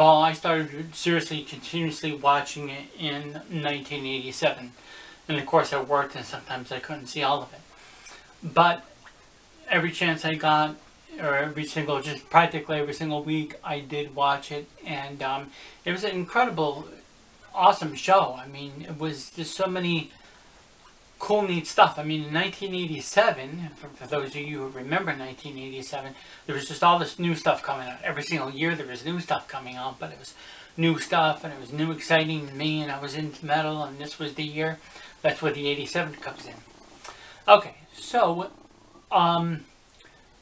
Ball, I started seriously, continuously watching it in 1987. And of course I worked and sometimes I couldn't see all of it. But every chance I got, or just practically every single week, I did watch it. And it was an incredible, awesome show. I mean, it was just so many cool, neat stuff. I mean, in 1987, for those of you who remember 1987, there was just all this new stuff coming out. Every single year there was new stuff coming out, but it was new stuff, and it was new, exciting to me, and I was into metal, and this was the year. That's where the 87 comes in. Okay, so, I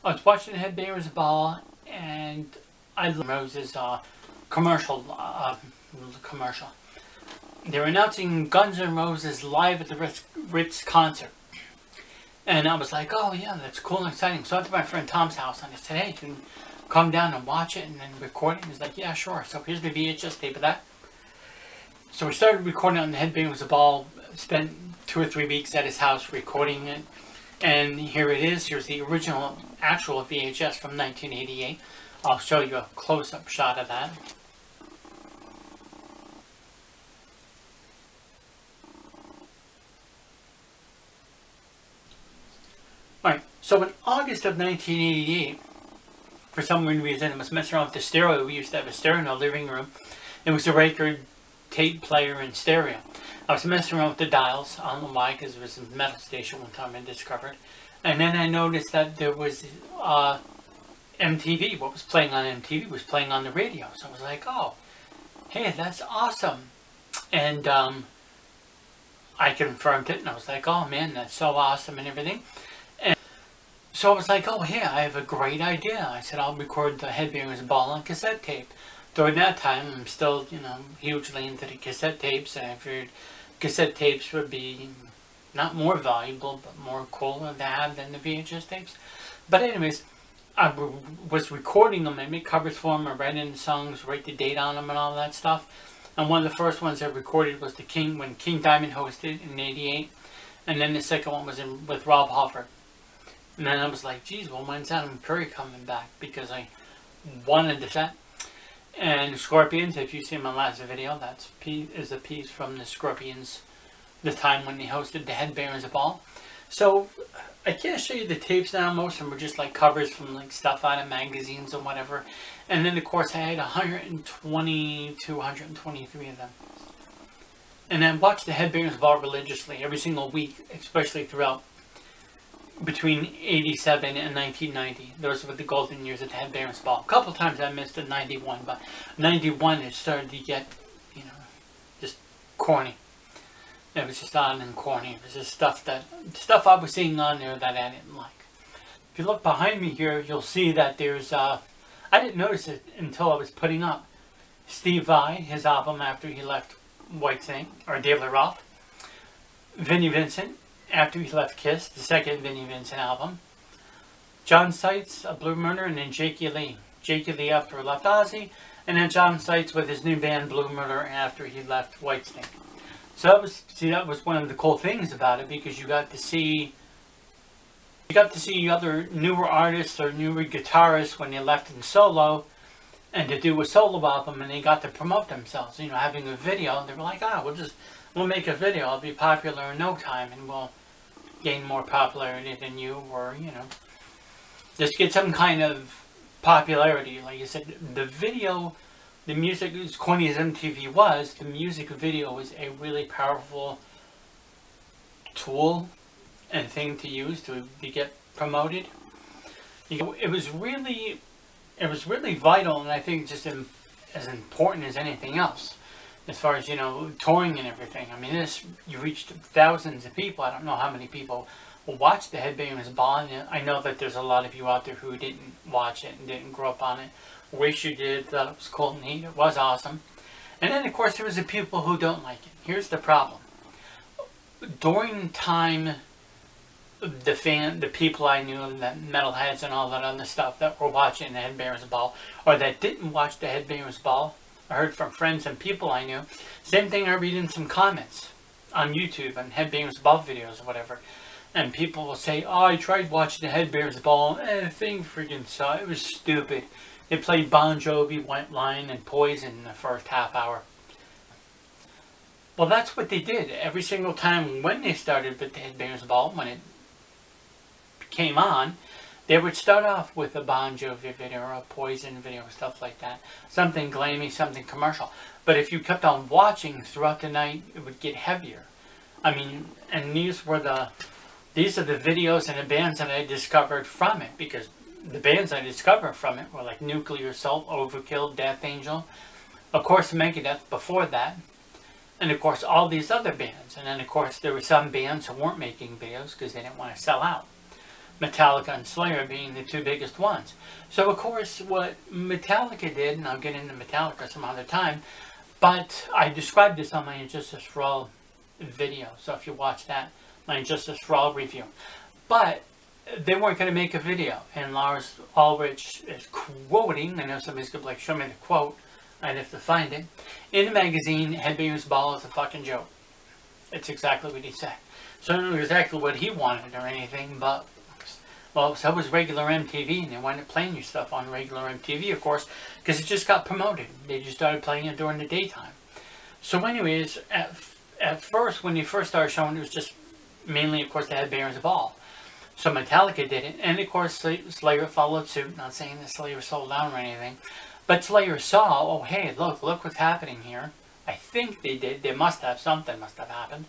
was watching Headbangers Ball, and I love Rose's commercial. They were announcing Guns N' Roses live at the Ritz concert. And I was like, oh yeah, that's cool and exciting. So I went to my friend Tom's house and I said, hey, can you come down and watch it and then record it? And he's like, yeah, sure. So here's the VHS tape of that. So we started recording on the Headbangers Ball. Spent 2 or 3 weeks at his house recording it. And here it is. Here's the original, actual VHS from 1988. I'll show you a close-up shot of that. Alright, so in August of 1988, for some weird reason, I was messing around with the stereo. We used to have a stereo in our living room. It was a record tape player and stereo. I was messing around with the dials. I don't know why, because it was a metal station one time I discovered. And then I noticed that there was MTV. What was playing on MTV was playing on the radio. So I was like, oh, hey, that's awesome. And I confirmed it, and I was like, oh man, that's so awesome and everything. So I was like, oh yeah, I have a great idea. I said, I'll record the Headbangers Ball on cassette tape. During that time, I'm still, hugely into the cassette tapes, and I figured cassette tapes would be not more valuable, but more cooler to have than the VHS tapes. But anyways, I was recording them. I made covers for them. I read in the songs, write the date on them and all that stuff. And one of the first ones I recorded was when King Diamond hosted in '88. And then the second one was with Rob Halford. And then I was like, geez, well, when's Adam Curry coming back? Because I wanted the set. And Scorpions, if you see my last video, is a piece from the Scorpions, the time when they hosted the Headbangers Ball. So I can't show you the tapes now. Most of them were just like covers from like stuff out of magazines or whatever. And then of course I had 120 to 123 of them. And I watched the Headbangers Ball religiously every single week, especially throughout between 87 and 1990. Those were the golden years of the Headbangers Ball. A couple times I missed the 91, but 91 it started to get, just corny. It was just odd and corny. It was just stuff I was seeing on there that I didn't like. If you look behind me here, you'll see that there's, I didn't notice it until I was putting up Steve Vai, his album after he left Whitesnake, or David Lee Roth. Vinnie Vincent, after he left Kiss, the second Vinnie Vincent album. John Seitz, A Blue Murder, and then Jakey Lee. Jakey Lee after he left Ozzy, and then John Seitz with his new band Blue Murder after he left Whitesnake. So that was one of the cool things about it, because you got to see other newer artists or newer guitarists when they left in solo, and to do a solo album, and they got to promote themselves. Having a video, they were like, we'll make a video, I'll be popular in no time, and we'll gain more popularity than you, or, just get some kind of popularity. Like I said, the music, as corny as MTV was, the music video was a really powerful tool and thing to use to get promoted. It was really vital, and I think just as important as anything else. As far as, touring and everything. I mean, you reached thousands of people. I don't know how many people will watch the Headbangers Ball. And I know that there's a lot of you out there who didn't watch it and didn't grow up on it. Wish you did. Thought it was cool and neat. It was awesome. And then, of course, there was the people who don't like it. Here's the problem. During time, the people I knew, the metalheads and all that other stuff that were watching the Headbangers Ball, or that didn't watch the Headbangers Ball, I heard from friends and people I knew. Same thing I read in some comments on YouTube and Headbangers Ball videos or whatever. And people will say, oh, I tried watching the Headbangers Ball and the thing freaking sucked. It was stupid. They played Bon Jovi, White Line, and Poison in the first half hour. Well, that's what they did every single time when they started with the Headbangers Ball. When it came on, they would start off with a Bon Jovi video or a Poison video, stuff like that. Something glammy, something commercial. But if you kept on watching throughout the night, it would get heavier. I mean, and these are the videos and the bands that I discovered from it, because the bands I discovered from it were like Nuclear Assault, Overkill, Death Angel, of course Megadeth before that, and of course all these other bands. And then of course there were some bands who weren't making videos because they didn't want to sell out. Metallica and Slayer being the two biggest ones. So of course what Metallica did, and I'll get into Metallica some other time, but I described this on my Injustice for All video, so if you watch that, my Injustice for All review. But they weren't going to make a video, and Lars Ulrich is quoting, I know somebody's going to be like, show me the quote, I'd have to find it, in the magazine, Headbangers Ball is a fucking joke. It's exactly what he said. So I don't know exactly what he wanted or anything, but, well, so was regular MTV, and they wanted playing your stuff on regular MTV, of course, because it just got promoted. They just started playing it during the daytime. So anyways, at first, when they first started showing, it was just mainly, of course, the Headbangers Ball. So Metallica did it, and of course Slayer followed suit. Not saying that Slayer sold out or anything, but Slayer saw, oh hey, look what's happening here. I think they did. They must have, something must have happened.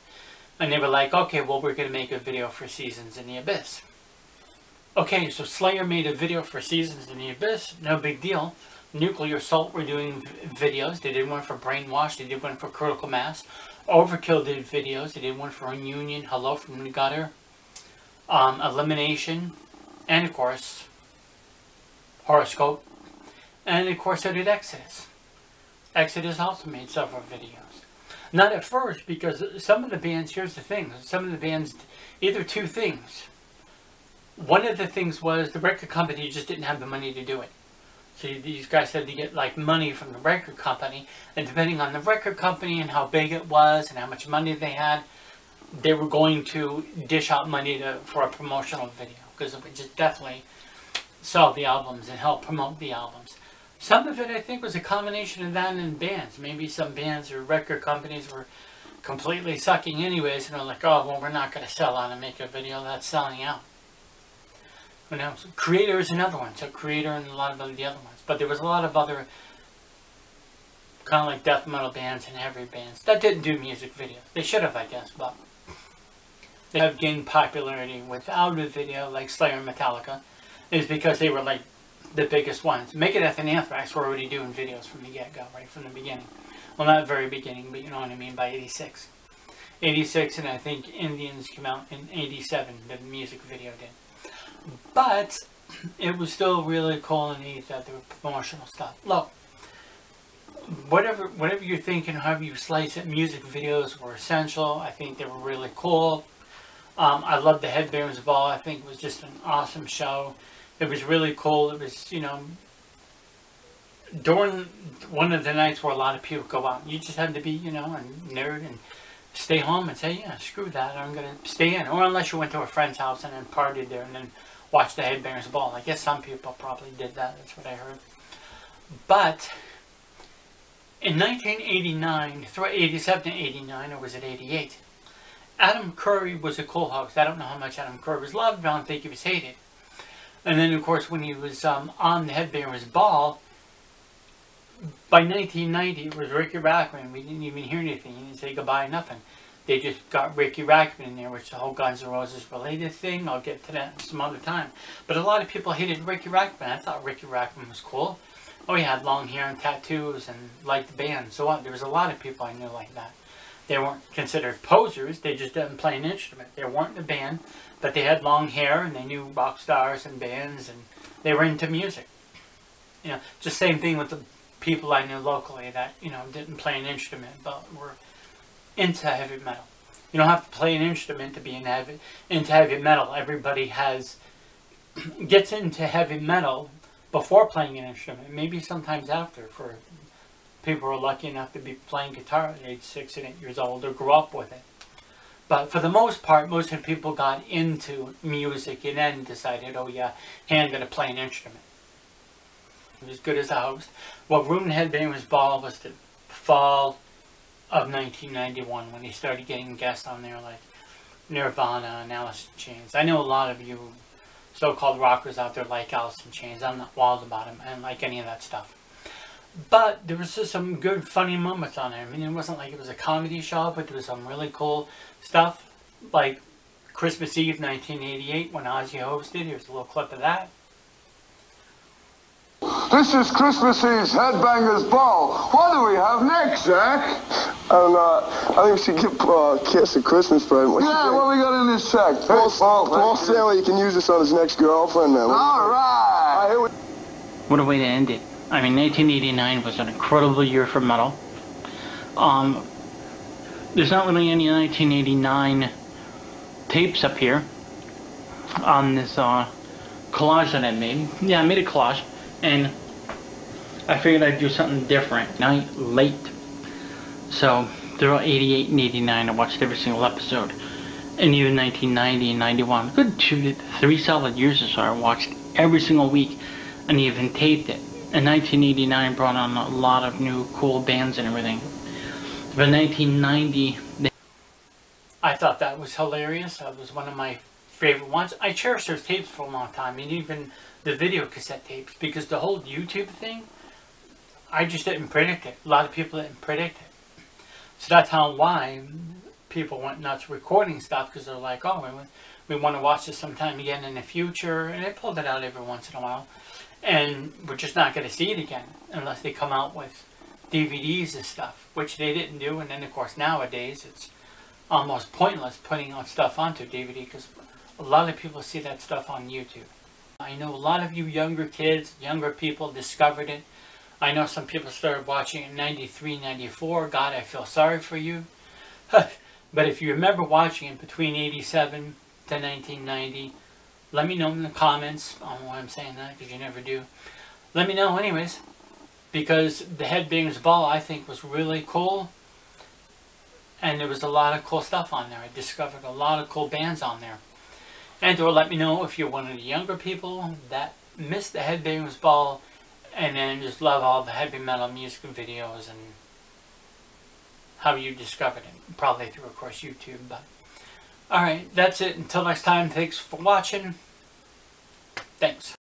And they were like, okay, well, we're going to make a video for Seasons in the Abyss. Okay, so Slayer made a video for Seasons in the Abyss. No big deal. Nuclear Assault were doing videos. They did one for Brainwash. They did one for Critical Mass. Overkill did videos. They did one for Union, Hello from the Gutter, Elimination, and of course, Horoscope. And of course, so did Exodus. Exodus also made several videos. Not at first, because some of the bands, here's the thing, some of the bands, either two things. One of the things was the record company just didn't have the money to do it. So these guys had to get like money from the record company, and depending on the record company and how big it was and how much money they had, they were going to dish out money for a promotional video, because it would just definitely sell the albums and help promote the albums. Some of it, I think, was a combination of that and bands. Maybe some bands or record companies were completely sucking anyways, and they're like, oh, well, we're not going to sell out and make a video that's selling out. Who knows? Creator is another one. So Creator and a lot of the other ones. But there was a lot of other kind of like death metal bands and heavy bands that didn't do music videos. They should have, I guess, but they have gained popularity without a video like Slayer and Metallica, is because they were like the biggest ones. Megadeth and Anthrax were already doing videos from the get-go, right from the beginning. Well, not very beginning, but you know what I mean, by 86. 86, and I think Indians came out in 87, the music video did. But it was still really cool and neat that there were promotional stuff. Look, whatever you're thinking, however you slice it, music videos were essential. I think they were really cool. I loved the Headbangers Ball. I think it was just an awesome show. It was really cool. It was, you know, during one of the nights where a lot of people go out, you just had to be, you know, a nerd and stay home and say, yeah, screw that, I'm going to stay in. Or unless you went to a friend's house and then partied there and then watched the Headbangers Ball. I guess some people probably did that. That's what I heard. But in 1989, through 87 to 89, or was it 88, Adam Curry was a cool host. I don't know how much Adam Curry was loved, but I don't think he was hated. And then, of course, when he was on the Headbangers Ball, by 1990, it was Ricky Rackman. We didn't even hear anything. He didn't say goodbye, nothing. They just got Ricky Rackman in there, which the whole Guns N' Roses related thing. I'll get to that some other time. But a lot of people hated Ricky Rackman. I thought Ricky Rackman was cool. Oh, he had long hair and tattoos and liked the band. So what? There was a lot of people I knew like that. They weren't considered posers. They just didn't play an instrument. They weren't in the band, but they had long hair and they knew rock stars and bands and they were into music. You know, just same thing with the people I knew locally that, you know, didn't play an instrument but were into heavy metal. You don't have to play an instrument to be into heavy metal. Everybody gets into heavy metal before playing an instrument, maybe sometimes after. For people who are lucky enough to be playing guitar at age 6 and 8 years old or grew up with it. But for the most part, most of the people got into music and then decided, oh yeah, hey, I'm going to play an instrument. He was good as a host. What ruined Headbangers Ball was the fall of 1991 when he started getting guests on there like Nirvana and Alice in Chains. I know a lot of you so-called rockers out there like Alice in Chains. I'm not wild about him. I don't like any of that stuff. But there was just some good, funny moments on there. I mean, it wasn't like it was a comedy show, but there was some really cool stuff. Like Christmas Eve 1988 when Ozzy hosted. Here's a little clip of that. This is Christmas Eve's Headbangers Ball. What do we have next, Zach? I think we should give Kiss a Christmas present. What we got in this sack? Paul Stanley, you can use this on his next girlfriend, man. All right. What a way to end it. I mean, 1989 was an incredible year for metal. There's not really any 1989 tapes up here on this collage that I made. Yeah, I made a collage. And I figured I'd do something different. Night late. So they're all 88 and 89. I watched every single episode. And even 1990 and 91. Good 3 solid years or so. I watched every single week and even taped it. And 1989 brought on a lot of new cool bands and everything. But 1990, I thought that was hilarious. That was one of my favorite ones. I cherished those tapes for a long time. And even the video cassette tapes, because the whole YouTube thing, I just didn't predict it. A lot of people didn't predict it. So that's why people went nuts recording stuff, because they're like, oh, we want to watch this sometime again in the future, and they pulled it out every once in a while. And we're just not going to see it again unless they come out with DVDs and stuff, which they didn't do. And then, of course, nowadays it's almost pointless putting out stuff onto DVD, because a lot of people see that stuff on YouTube. I know a lot of you younger kids, younger people discovered it. I know some people started watching it in 93, 94. God, I feel sorry for you. But if you remember watching it between 87 to 1990, let me know in the comments on why I'm saying that, because you never do. Let me know anyways, because the Headbangers Ball, I think, was really cool. And there was a lot of cool stuff on there. I discovered a lot of cool bands on there. And or let me know if you're one of the younger people that missed the Headbangers Ball and then just love all the heavy metal music videos and how you discovered it. Probably through, of course, YouTube. But alright, that's it. Until next time, thanks for watching. Thanks.